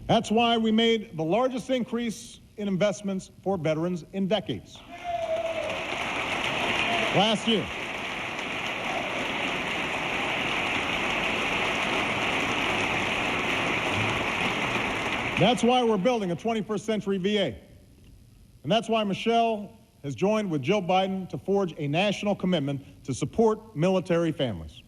That's why we made the largest increase in investments for veterans in decades. Last year, that's why we're building a 21st century VA. And that's why Michelle has joined with Joe Biden to forge a national commitment to support military families.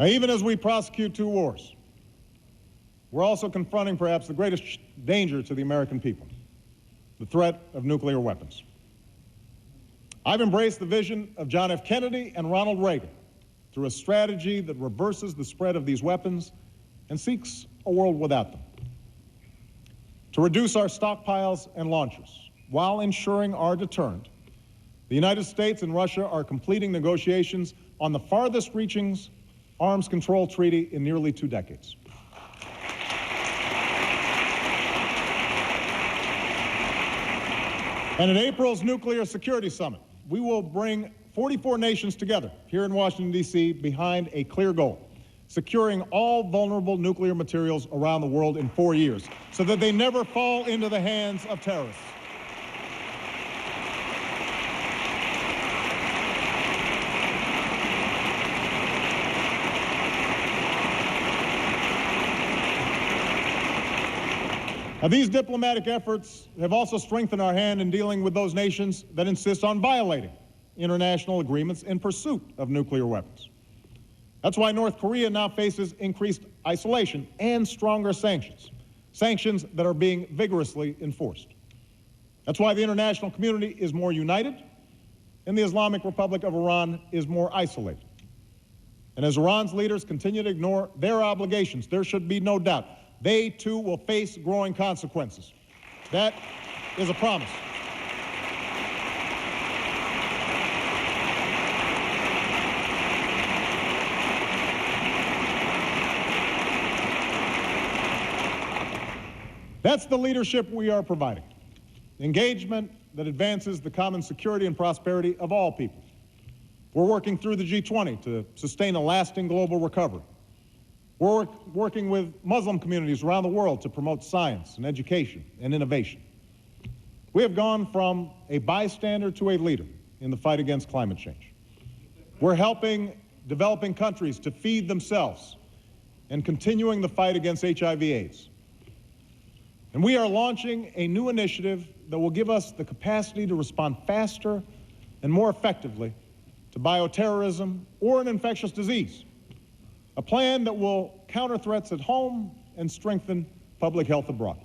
Now, even as we prosecute two wars, we're also confronting perhaps the greatest danger to the American people, the threat of nuclear weapons. I've embraced the vision of John F. Kennedy and Ronald Reagan through a strategy that reverses the spread of these weapons and seeks a world without them. To reduce our stockpiles and launchers while ensuring our deterrent, the United States and Russia are completing negotiations on the farthest-reaching arms control treaty in nearly 2 decades. And at April's Nuclear Security Summit, we will bring 44 nations together here in Washington, D.C. behind a clear goal: securing all vulnerable nuclear materials around the world in 4 years so that they never fall into the hands of terrorists. Now, these diplomatic efforts have also strengthened our hand in dealing with those nations that insist on violating international agreements in pursuit of nuclear weapons. That's why North Korea now faces increased isolation and stronger sanctions, sanctions that are being vigorously enforced. That's why the international community is more united and the Islamic Republic of Iran is more isolated. And as Iran's leaders continue to ignore their obligations, there should be no doubt they too will face growing consequences. That is a promise. That's the leadership we are providing. Engagement that advances the common security and prosperity of all people. We're working through the G20 to sustain a lasting global recovery. We're working with Muslim communities around the world to promote science and education and innovation. We have gone from a bystander to a leader in the fight against climate change. We're helping developing countries to feed themselves and continuing the fight against HIV/AIDS. And we are launching a new initiative that will give us the capacity to respond faster and more effectively to bioterrorism or an infectious disease. A plan that will counter threats at home and strengthen public health abroad.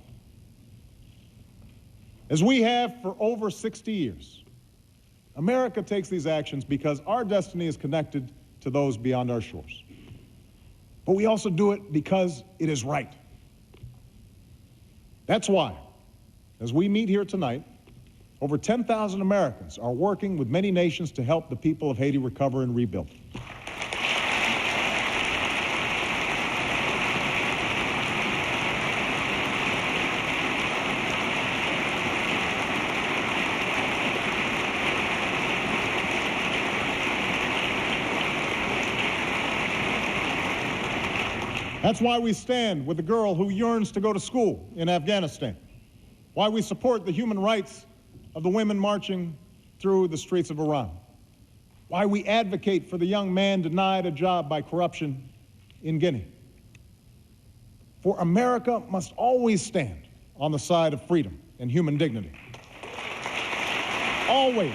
As we have for over 60 years, America takes these actions because our destiny is connected to those beyond our shores. But we also do it because it is right. That's why, as we meet here tonight, over 10,000 Americans are working with many nations to help the people of Haiti recover and rebuild. That's why we stand with the girl who yearns to go to school in Afghanistan. Why we support the human rights of the women marching through the streets of Iran. Why we advocate for the young man denied a job by corruption in Guinea. For America must always stand on the side of freedom and human dignity. Always.